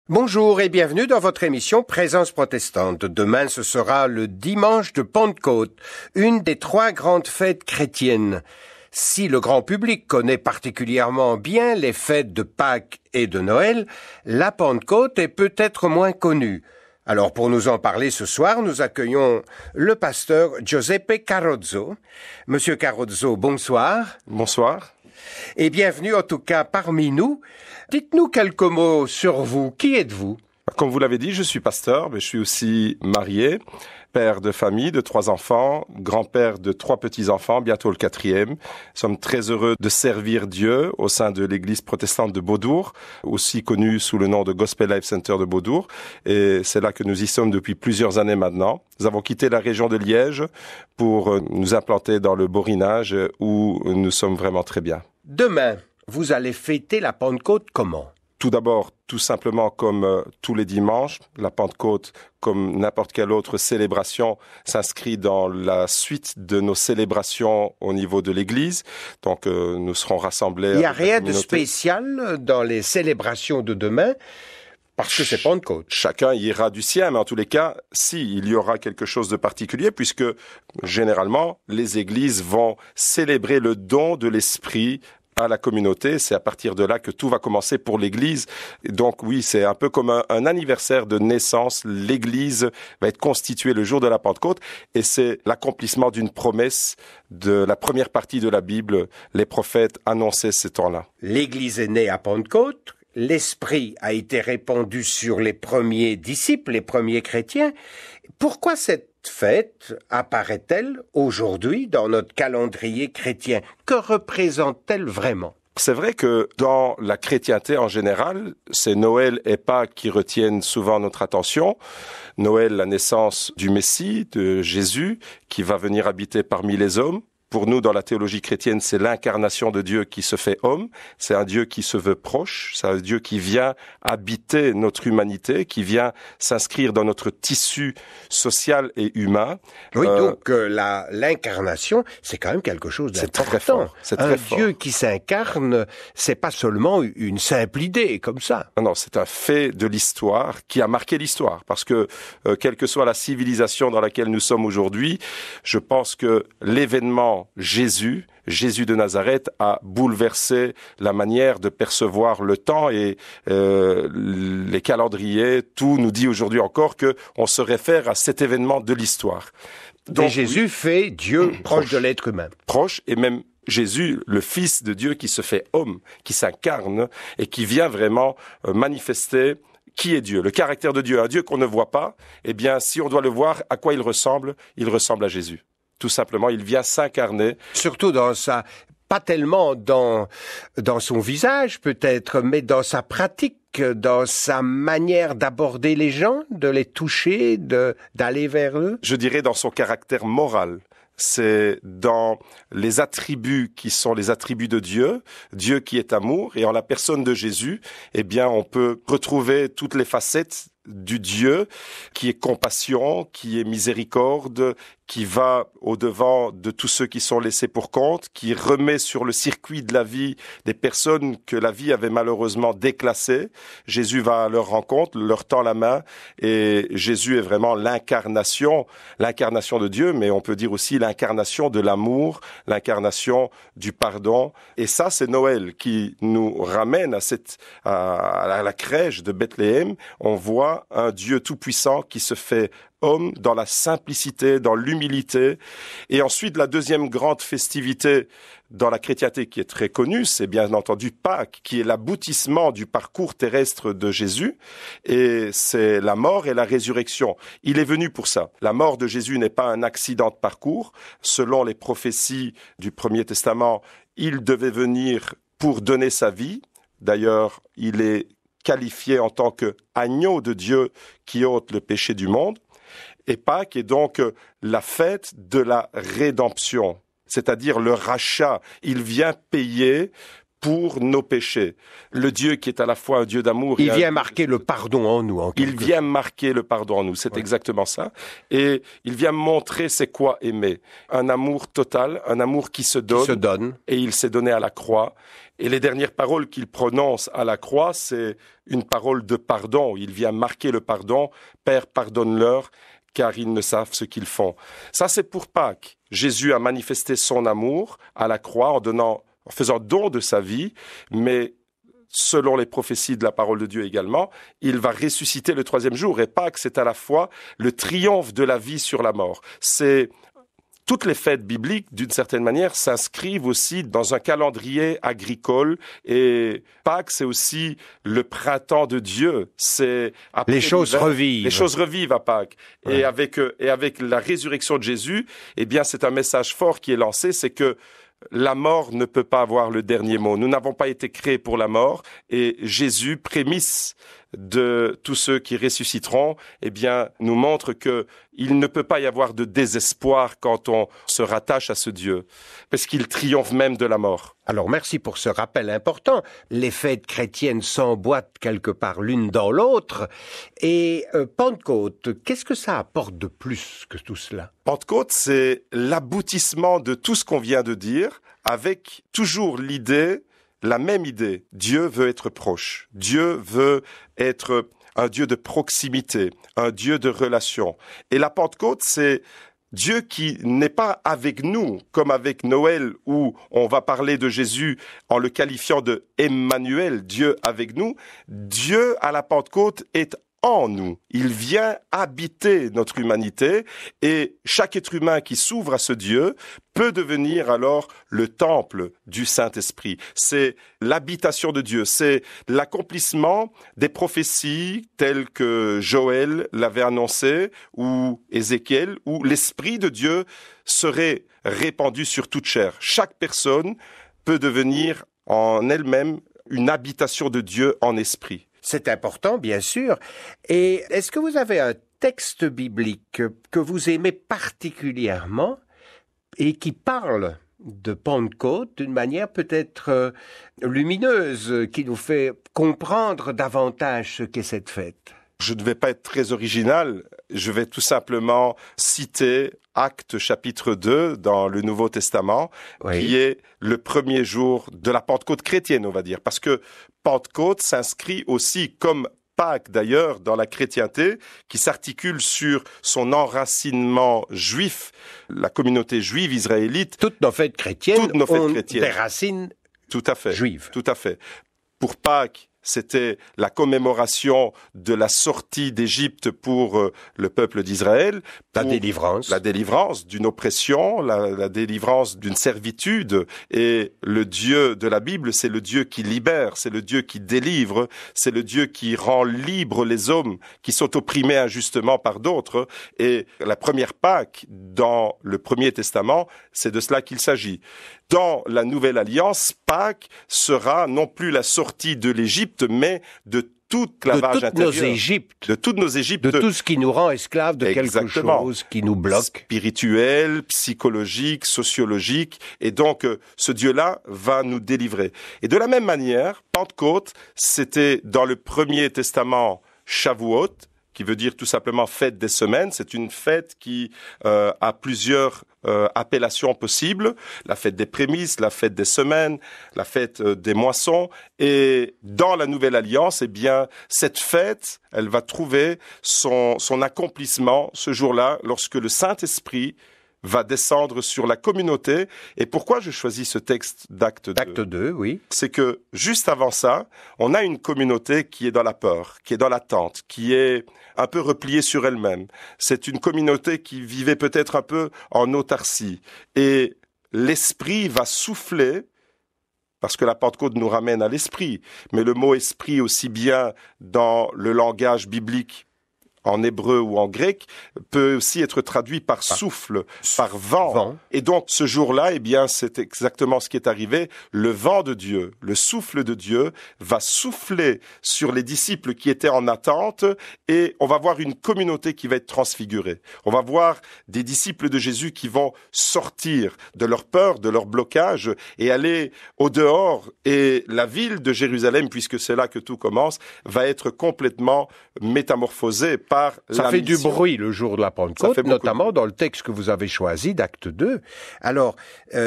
Bonjour et bienvenue dans votre émission Présence protestante. Demain, ce sera le dimanche de Pentecôte, une des 3 grandes fêtes chrétiennes. Si le grand public connaît particulièrement bien les fêtes de Pâques et de Noël, la Pentecôte est peut-être moins connue. Alors pour nous en parler ce soir, nous accueillons le pasteur Giuseppe Carrozzo. Monsieur Carrozzo, bonsoir. Bonsoir. Et bienvenue en tout cas parmi nous. Dites-nous quelques mots sur vous. Qui êtes-vous? Comme vous l'avez dit, je suis pasteur, mais je suis aussi marié, père de famille de 3 enfants, grand-père de 3 petits-enfants, bientôt le 4e. Nous sommes très heureux de servir Dieu au sein de l'église protestante de Beaudour, aussi connue sous le nom de Gospel Life Center de Beaudour. Et c'est là que nous y sommes depuis plusieurs années maintenant. Nous avons quitté la région de Liège pour nous implanter dans le Borinage où nous sommes vraiment très bien. Demain, vous allez fêter la Pentecôte comment? Tout d'abord, tout simplement comme tous les dimanches, la Pentecôte, comme n'importe quelle autre célébration, s'inscrit dans la suite de nos célébrations au niveau de l'Église. Donc, nous serons rassemblés. Il n'y a rien de spécial dans les célébrations de demain, parce que c'est Pentecôte. Chacun ira du sien, mais en tous les cas, il y aura quelque chose de particulier, puisque généralement, les églises vont célébrer le don de l'Esprit à la communauté. C'est à partir de là que tout va commencer pour l'Église. Donc oui, c'est un peu comme un anniversaire de naissance. L'Église va être constituée le jour de la Pentecôte et c'est l'accomplissement d'une promesse de la première partie de la Bible. Les prophètes annonçaient ces temps-là. L'Église est née à Pentecôte. L'Esprit a été répandu sur les premiers disciples, les premiers chrétiens. Pourquoi cette fête apparaît-elle aujourd'hui dans notre calendrier chrétien? Que représente-t-elle vraiment? C'est vrai que dans la chrétienté en général, c'est Noël et Pâques qui retiennent souvent notre attention. Noël, la naissance du Messie, de Jésus, qui va venir habiter parmi les hommes. Pour nous, dans la théologie chrétienne, c'est l'incarnation de Dieu qui se fait homme. C'est un Dieu qui se veut proche. C'est un Dieu qui vient habiter notre humanité, qui vient s'inscrire dans notre tissu social et humain. Oui, donc l'incarnation, c'est quand même quelque chose d'important. C'est très fort. C'est très fort. Un Dieu qui s'incarne, c'est pas seulement une simple idée comme ça. Non, c'est un fait de l'histoire qui a marqué l'histoire. Parce que, quelle que soit la civilisation dans laquelle nous sommes aujourd'hui, je pense que l'événement Jésus de Nazareth a bouleversé la manière de percevoir le temps et les calendriers. Tout nous dit aujourd'hui encore que on se réfère à cet événement de l'histoire. Donc, et Jésus fait Dieu proche de l'être humain. Proche et même Jésus, le Fils de Dieu qui se fait homme, qui s'incarne et qui vient vraiment manifester qui est Dieu, le caractère de Dieu. Un Dieu qu'on ne voit pas, eh bien, si on doit le voir, à quoi il ressemble à Jésus. Tout simplement, il vient s'incarner. Surtout pas tellement dans son visage peut-être, mais dans sa pratique, dans sa manière d'aborder les gens, de les toucher, d'aller vers eux. Je dirais dans son caractère moral. C'est dans les attributs qui sont les attributs de Dieu, Dieu qui est amour, et en la personne de Jésus, eh bien, on peut retrouver toutes les facettes du Dieu qui est compassion, qui est miséricorde, qui va au-devant de tous ceux qui sont laissés pour compte, qui remet sur le circuit de la vie des personnes que la vie avait malheureusement déclassées. Jésus va à leur rencontre, leur tend la main, et Jésus est vraiment l'incarnation de Dieu, mais on peut dire aussi l'incarnation de l'amour, l'incarnation du pardon. Et ça, c'est Noël qui nous ramène à la crèche de Bethléem. On voit un Dieu tout-puissant qui se fait homme dans la simplicité, dans l'humilité. Et ensuite, la deuxième grande festivité dans la chrétienté qui est très connue, c'est bien entendu Pâques, qui est l'aboutissement du parcours terrestre de Jésus. Et c'est la mort et la résurrection. Il est venu pour ça. La mort de Jésus n'est pas un accident de parcours. Selon les prophéties du Premier Testament, il devait venir pour donner sa vie. D'ailleurs, il est qualifié en tant qu'agneau de Dieu qui ôte le péché du monde. Et Pâques est donc la fête de la rédemption, c'est-à-dire le rachat. Il vient payer pour nos péchés. Le Dieu qui est à la fois un Dieu d'amour... Il vient marquer le pardon en nous. Il vient marquer le pardon en nous, c'est exactement ça. Et il vient montrer c'est quoi aimer. Un amour total, un amour qui se donne. Et il s'est donné à la croix. Et les dernières paroles qu'il prononce à la croix, c'est une parole de pardon. Il vient marquer le pardon. Père, pardonne-leur, car ils ne savent ce qu'ils font. Ça, c'est pour Pâques. Jésus a manifesté son amour à la croix en faisant don de sa vie, mais selon les prophéties de la parole de Dieu également, il va ressusciter le 3e jour. Et Pâques, c'est à la fois le triomphe de la vie sur la mort. Toutes les fêtes bibliques, d'une certaine manière, s'inscrivent aussi dans un calendrier agricole. Et Pâques, c'est aussi le printemps de Dieu. Les choses revivent. Les choses revivent à Pâques. Ouais. Et avec la résurrection de Jésus, eh bien, c'est un message fort qui est lancé, c'est que la mort ne peut pas avoir le dernier mot. Nous n'avons pas été créés pour la mort. Et Jésus, prémisse de tous ceux qui ressusciteront, eh bien, nous montre que il ne peut pas y avoir de désespoir quand on se rattache à ce Dieu, parce qu'il triomphe même de la mort. Alors, merci pour ce rappel important. Les fêtes chrétiennes s'emboîtent quelque part l'une dans l'autre. Et Pentecôte, qu'est-ce que ça apporte de plus que tout cela? Pentecôte, c'est l'aboutissement de tout ce qu'on vient de dire, avec toujours la même idée. Dieu veut être proche. Dieu veut être un Dieu de proximité, un Dieu de relation. Et la Pentecôte, c'est Dieu qui n'est pas avec nous, comme avec Noël, où on va parler de Jésus en le qualifiant de Emmanuel, Dieu avec nous. Dieu, à la Pentecôte, est en nous. Il vient habiter notre humanité et chaque être humain qui s'ouvre à ce Dieu peut devenir alors le temple du Saint-Esprit. C'est l'habitation de Dieu, c'est l'accomplissement des prophéties telles que Joël l'avait annoncé ou Ézéchiel, où l'Esprit de Dieu serait répandu sur toute chair. Chaque personne peut devenir en elle-même une habitation de Dieu en esprit. C'est important, bien sûr. Et est-ce que vous avez un texte biblique que vous aimez particulièrement et qui parle de Pentecôte d'une manière peut-être lumineuse, qui nous fait comprendre davantage ce qu'est cette fête? Je ne vais pas être très original, je vais tout simplement citer Actes chapitre 2 dans le Nouveau Testament, oui, qui est le premier jour de la Pentecôte chrétienne, on va dire. Parce que Pentecôte s'inscrit aussi, comme Pâques d'ailleurs, dans la chrétienté, qui s'articule sur son enracinement juif, la communauté juive israélite. Toutes nos fêtes chrétiennes ont des racines tout à fait, juives. Tout à fait. Pour Pâques, c'était la commémoration de la sortie d'Égypte pour le peuple d'Israël. La délivrance. La délivrance d'une oppression, la délivrance d'une servitude. Et le Dieu de la Bible, c'est le Dieu qui libère, c'est le Dieu qui délivre, c'est le Dieu qui rend libre les hommes qui sont opprimés injustement par d'autres. Et la première Pâques, dans le Premier Testament, c'est de cela qu'il s'agit. Dans la Nouvelle Alliance, Pâques sera non plus la sortie de l'Égypte, mais de toute clavage intérieur. De toutes nos Égyptes. De tout ce qui nous rend esclaves de quelque chose qui nous bloque. Spirituel, psychologique, sociologique. Et donc, ce Dieu-là va nous délivrer. Et de la même manière, Pentecôte, c'était dans le Premier Testament Shavuot, qui veut dire tout simplement fête des semaines. C'est une fête qui a plusieurs appellations possibles. La fête des prémices, la fête des semaines, la fête des moissons. Et dans la Nouvelle Alliance, eh bien, cette fête, elle va trouver son accomplissement ce jour-là, lorsque le Saint-Esprit va descendre sur la communauté. Et pourquoi je choisis ce texte d'Acte 2? Acte 2, oui. C'est que, juste avant ça, on a une communauté qui est dans la peur, qui est dans l'attente, qui est un peu repliée sur elle-même. C'est une communauté qui vivait peut-être un peu en autarcie. Et l'Esprit va souffler, parce que la Pentecôte nous ramène à l'Esprit. Mais le mot Esprit, aussi bien dans le langage biblique, en hébreu ou en grec, peut aussi être traduit par souffle, par vent. Et donc, ce jour-là, eh bien, c'est exactement ce qui est arrivé. Le vent de Dieu, le souffle de Dieu va souffler sur les disciples qui étaient en attente et on va voir une communauté qui va être transfigurée. On va voir des disciples de Jésus qui vont sortir de leur peur, de leur blocage et aller au dehors. Et la ville de Jérusalem, puisque c'est là que tout commence, va être complètement métamorphosée par par Ça fait mission. du bruit le jour de la Pentecôte, notamment dans le texte que vous avez choisi d'Acte 2. Alors,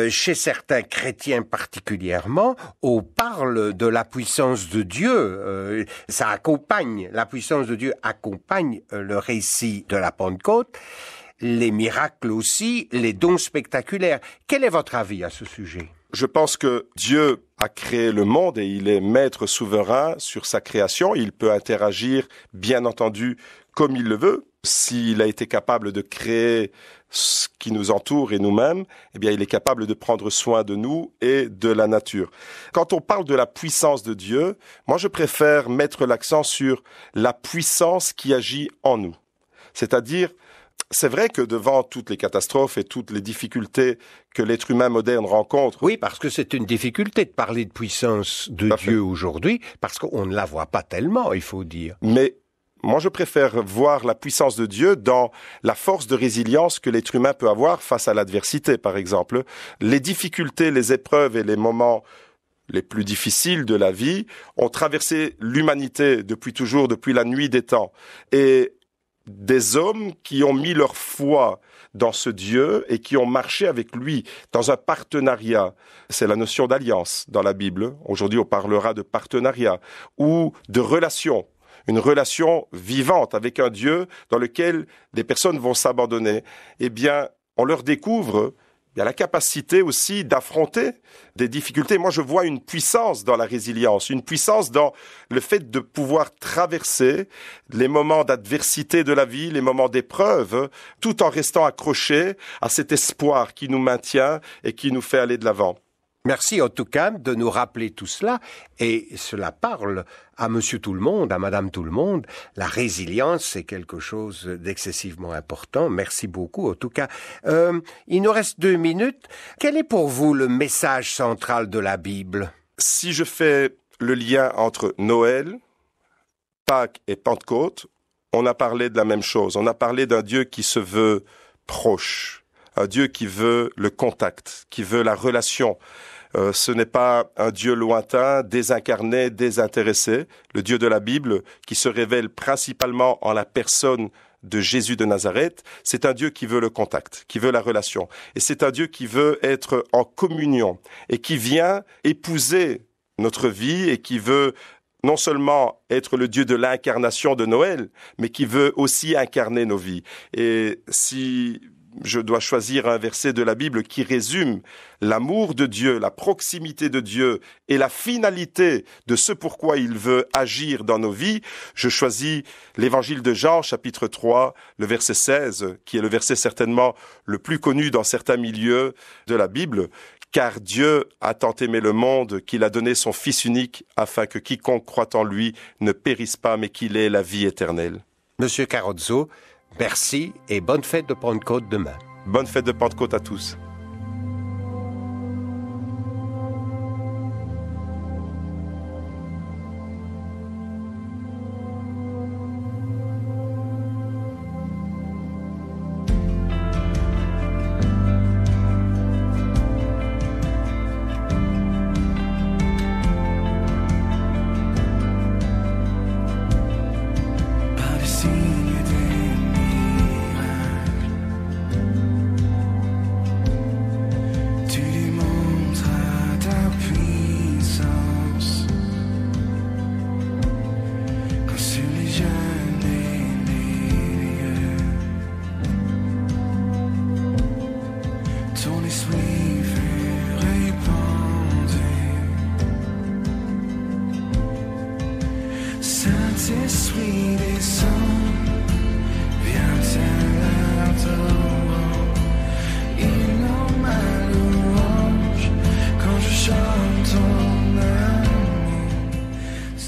chez certains chrétiens particulièrement, on parle de la puissance de Dieu. La puissance de Dieu accompagne le récit de la Pentecôte, les miracles aussi, les dons spectaculaires. Quel est votre avis à ce sujet ? Je pense que Dieu a créé le monde et il est maître souverain sur sa création. Il peut interagir, bien entendu, comme il le veut. S'il a été capable de créer ce qui nous entoure et nous-mêmes, eh bien, il est capable de prendre soin de nous et de la nature. Quand on parle de la puissance de Dieu, moi, je préfère mettre l'accent sur la puissance qui agit en nous. C'est-à-dire, c'est vrai que devant toutes les catastrophes et toutes les difficultés que l'être humain moderne rencontre... Oui, parce que c'est une difficulté de parler de puissance de Dieu aujourd'hui, parce qu'on ne la voit pas tellement, il faut dire. Mais moi, je préfère voir la puissance de Dieu dans la force de résilience que l'être humain peut avoir face à l'adversité, par exemple. Les difficultés, les épreuves et les moments les plus difficiles de la vie ont traversé l'humanité depuis toujours, depuis la nuit des temps. Et des hommes qui ont mis leur foi dans ce Dieu et qui ont marché avec lui dans un partenariat. C'est la notion d'alliance dans la Bible. Aujourd'hui, on parlera de partenariat ou de relation. Une relation vivante avec un Dieu dans lequel des personnes vont s'abandonner. Eh bien, on leur découvre la capacité aussi d'affronter des difficultés. Moi, je vois une puissance dans la résilience, une puissance dans le fait de pouvoir traverser les moments d'adversité de la vie, les moments d'épreuve, tout en restant accroché à cet espoir qui nous maintient et qui nous fait aller de l'avant. Merci en tout cas de nous rappeler tout cela, et cela parle à Monsieur Tout-le-Monde, à Madame Tout-le-Monde. La résilience, c'est quelque chose d'excessivement important. Merci beaucoup en tout cas. Il nous reste 2 minutes. Quel est pour vous le message central de la Bible ? Si je fais le lien entre Noël, Pâques et Pentecôte, on a parlé de la même chose. On a parlé d'un Dieu qui se veut proche, un Dieu qui veut le contact, qui veut la relation. Ce n'est pas un Dieu lointain, désincarné, désintéressé. Le Dieu de la Bible, qui se révèle principalement en la personne de Jésus de Nazareth, c'est un Dieu qui veut le contact, qui veut la relation. Et c'est un Dieu qui veut être en communion et qui vient épouser notre vie et qui veut non seulement être le Dieu de l'incarnation de Noël, mais qui veut aussi incarner nos vies. Et si je dois choisir un verset de la Bible qui résume l'amour de Dieu, la proximité de Dieu et la finalité de ce pourquoi il veut agir dans nos vies, je choisis l'évangile de Jean, chapitre 3, le verset 16, qui est le verset certainement le plus connu dans certains milieux de la Bible. Car Dieu a tant aimé le monde qu'il a donné son Fils unique afin que quiconque croit en lui ne périsse pas mais qu'il ait la vie éternelle. Monsieur Carozzo, merci et bonne fête de Pentecôte demain. Bonne fête de Pentecôte à tous.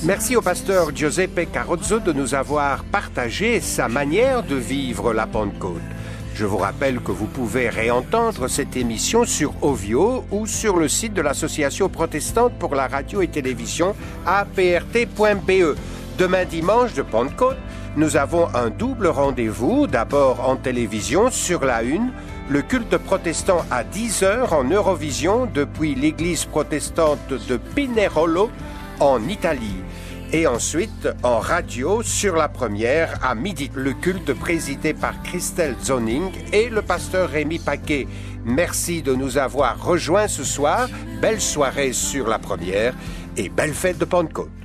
Merci au pasteur Giuseppe Carozzo de nous avoir partagé sa manière de vivre la Pentecôte. Je vous rappelle que vous pouvez réentendre cette émission sur Ovio ou sur le site de l'Association protestante pour la radio et télévision aprt.be. Demain dimanche de Pentecôte, nous avons un double rendez-vous, d'abord en télévision sur la 1, le culte protestant à 10h en Eurovision depuis l'église protestante de Pinerolo en Italie. Et ensuite, en radio, sur la première, à midi, le culte présidé par Christelle Zoning et le pasteur Rémi Paquet. Merci de nous avoir rejoints ce soir. Belle soirée sur la première et belle fête de Pentecôte.